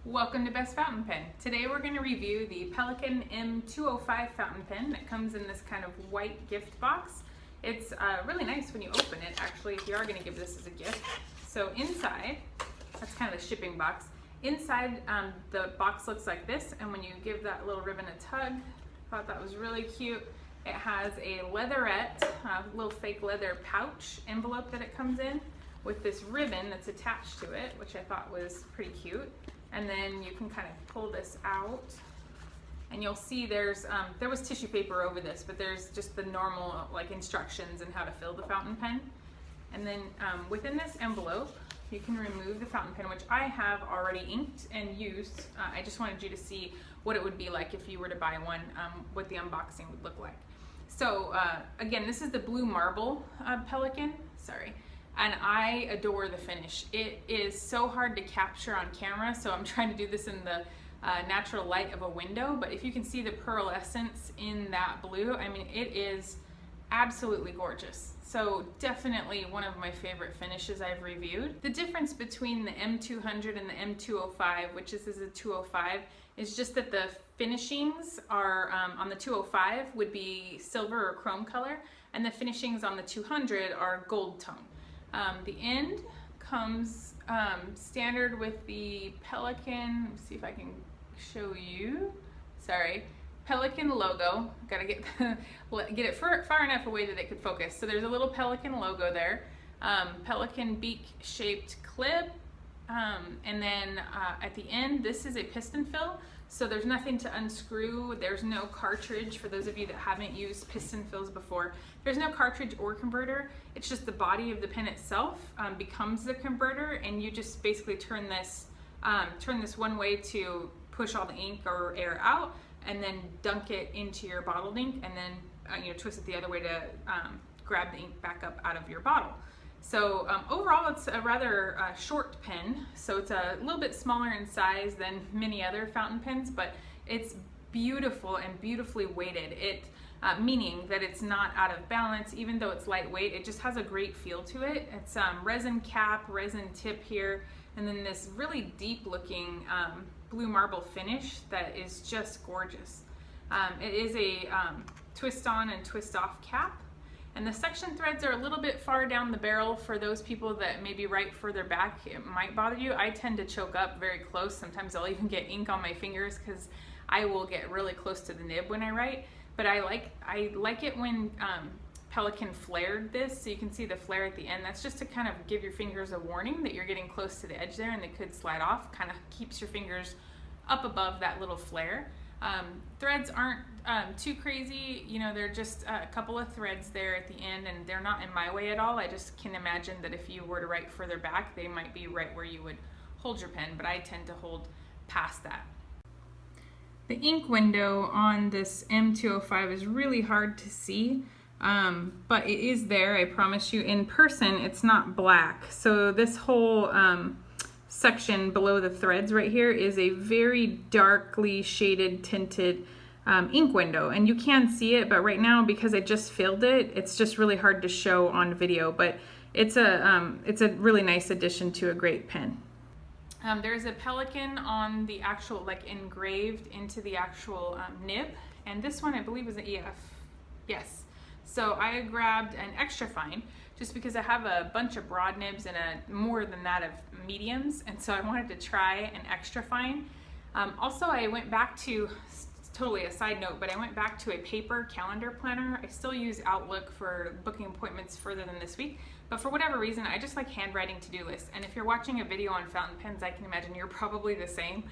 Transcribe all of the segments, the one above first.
Welcome to Best Fountain Pen. Today we're going to review the Pelikan M205 fountain pen that comes in this kind of white gift box. It's really nice when you open it, actually, if you are going to give this as a gift. So inside, that's kind of the shipping box. Inside, the box looks like this, and when you give that little ribbon a tug, I thought that was really cute. It has a leatherette, little fake leather pouch envelope that it comes in with this ribbon that's attached to it, which I thought was pretty cute. And then you can kind of pull this out, and you'll see there was tissue paper over this, but there's just the normal like instructions and how to fill the fountain pen. And then within this envelope, you can remove the fountain pen, which I have already inked and used. I just wanted you to see what it would be like if you were to buy one, what the unboxing would look like. So again, this is the blue marble Pelikan, sorry. And I adore the finish. It is so hard to capture on camera, so I'm trying to do this in the natural light of a window, but if you can see the pearlescence in that blue, I mean, it is absolutely gorgeous. So definitely one of my favorite finishes I've reviewed. The difference between the M200 and the M205, which is a 205, is just that the finishings are on the 205 would be silver or chrome color, and the finishings on the 200 are gold tone. The end comes standard with the Pelikan. Let me see if I can show you. Sorry, Pelikan logo. Gotta get it far enough away that it could focus. So there's a little Pelikan logo there. Pelikan beak shaped clip. And then at the end, this is a piston fill. So there's nothing to unscrew. There's no cartridge. For those of you that haven't used piston fills before, there's no cartridge or converter. It's just the body of the pen itself becomes the converter, and you just basically turn this one way to push all the ink or air out, and then dunk it into your bottled ink, and then twist it the other way to grab the ink back up out of your bottle. So overall, it's a rather short pen, so it's a little bit smaller in size than many other fountain pens, but it's beautiful and beautifully weighted. Meaning that it's not out of balance, even though it's lightweight. It just has a great feel to it. It's resin cap, resin tip here, and then this really deep looking blue marble finish that is just gorgeous. It is a twist on and twist off cap. And the section threads are a little bit far down the barrel for those people that maybe write further back. It might bother you. I tend to choke up very close. Sometimes I'll even get ink on my fingers because I will get really close to the nib when I write. But I like it when Pelikan flared this, so you can see the flare at the end. That's just to kind of give your fingers a warning that you're getting close to the edge there and they could slide off. Kind of keeps your fingers up above that little flare. Threads aren't too crazy, they're just a couple of threads there at the end, and they're not in my way at all. I just can imagine that if you were to write further back, they might be right where you would hold your pen, but I tend to hold past that. The ink window on this M205 is really hard to see, but it is there, I promise you. In person, it's not black. So this whole section below the threads right here is a very darkly shaded tinted ink window, and you can see it, but right now, because I just filled it, it's just really hard to show on video, but it's a really nice addition to a great pen. There's a Pelikan on the actual, like engraved into the actual nib, and this one I believe is an EF. Yes. So I grabbed an extra fine just because I have a bunch of broad nibs and more than that of mediums, and so I wanted to try an extra fine. Also, I went back to, totally a side note, but I went back to a paper calendar planner. I still use Outlook for booking appointments further than this week, but for whatever reason, I just like handwriting to-do lists. And if you're watching a video on fountain pens, I can imagine you're probably the same.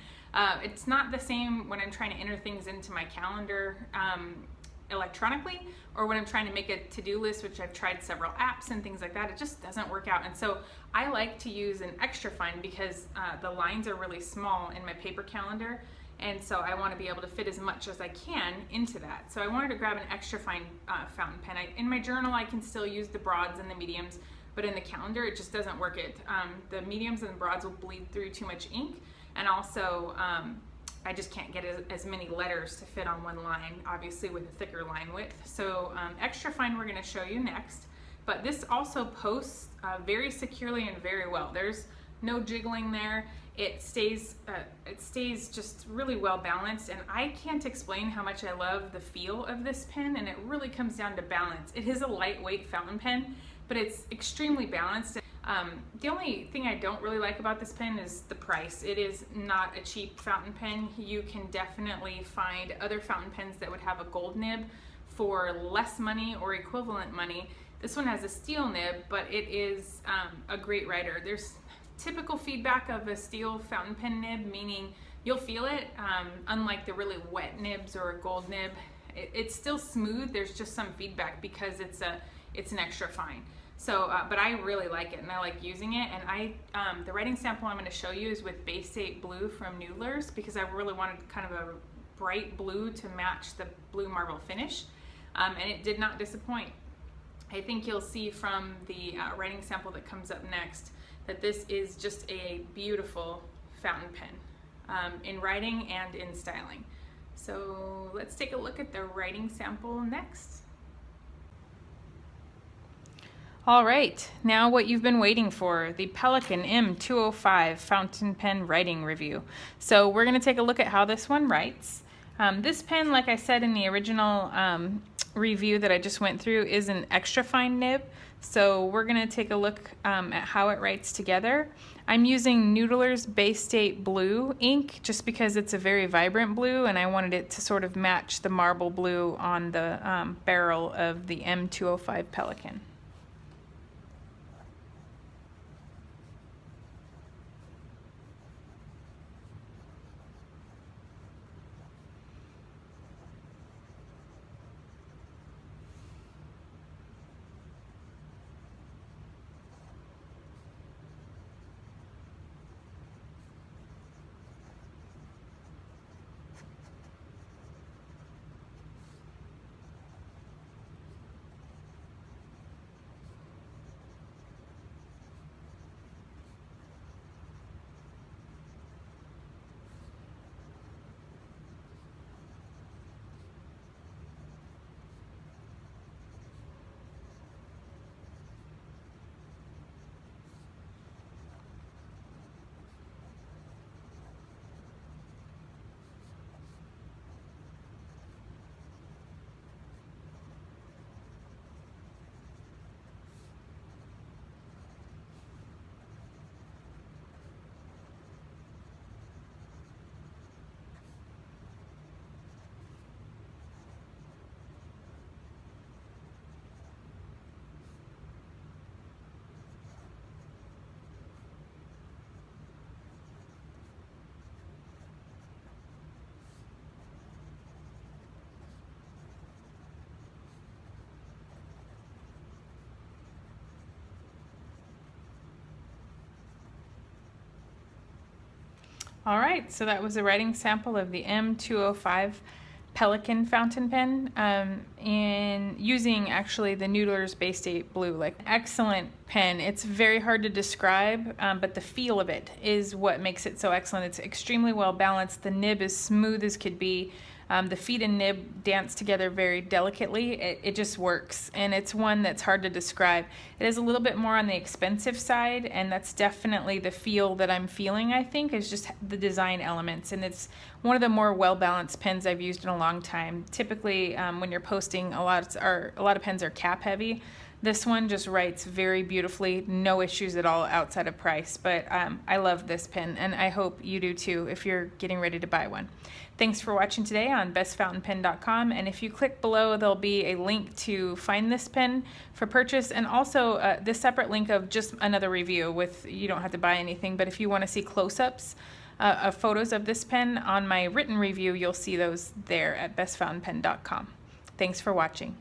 It's not the same when I'm trying to enter things into my calendar electronically, or when I'm trying to make a to-do list, which I've tried several apps and things like that. It just doesn't work out. And so I like to use an extra fine because the lines are really small in my paper calendar, and so I want to be able to fit as much as I can into that. So I wanted to grab an extra fine fountain pen. In my journal, I can still use the broads and the mediums, but in the calendar, it just doesn't work. The mediums and the broads will bleed through too much ink, and also I just can't get as many letters to fit on one line, obviously with a thicker line width. So extra fine we're going to show you next, but this also posts very securely and very well. There's no jiggling there. It stays just really well balanced, and I can't explain how much I love the feel of this pen, and it really comes down to balance. It is a lightweight fountain pen, but it's extremely balanced. The only thing I don't really like about this pen is the price. It is not a cheap fountain pen. You can definitely find other fountain pens that would have a gold nib for less money or equivalent money. This one has a steel nib, but it is a great writer. There's typical feedback of a steel fountain pen nib, meaning you'll feel it, unlike the really wet nibs or a gold nib. It's still smooth. There's just some feedback because it's an extra fine. So, but I really like it, and I like using it. And the writing sample I'm going to show you is with Bay State Blue from Noodler's, because I really wanted kind of a bright blue to match the blue marble finish, and it did not disappoint. I think you'll see from the writing sample that comes up next that this is just a beautiful fountain pen in writing and in styling. So let's take a look at the writing sample next. All right, now what you've been waiting for, the Pelikan M205 fountain pen writing review. So we're going to take a look at how this one writes. This pen, like I said in the original review that I just went through, is an extra fine nib. So we're going to take a look at how it writes together. I'm using Noodler's Bay State Blue ink just because it's a very vibrant blue, and I wanted it to sort of match the marble blue on the barrel of the M205 Pelikan. All right, so that was a writing sample of the M205 Pelikan fountain pen, and using actually the Noodler's Bay State Blue. Like, excellent pen. It's very hard to describe, but the feel of it is what makes it so excellent. It's extremely well balanced. The nib is smooth as could be. The feet and nib dance together very delicately. It just works, and it's one that's hard to describe. It is a little bit more on the expensive side, and that's definitely the feel that I'm feeling, I think, is just the design elements, and it's one of the more well-balanced pens I've used in a long time. Typically, when you're posting, a lot of pens are cap heavy. This one just writes very beautifully, no issues at all outside of price, but I love this pen, and I hope you do too if you're getting ready to buy one. Thanks for watching today on bestfountainpen.com, and if you click below, there'll be a link to find this pen for purchase, and also this separate link of just another review with, you don't have to buy anything, but if you want to see close-ups of photos of this pen on my written review, you'll see those there at bestfountainpen.com. Thanks for watching.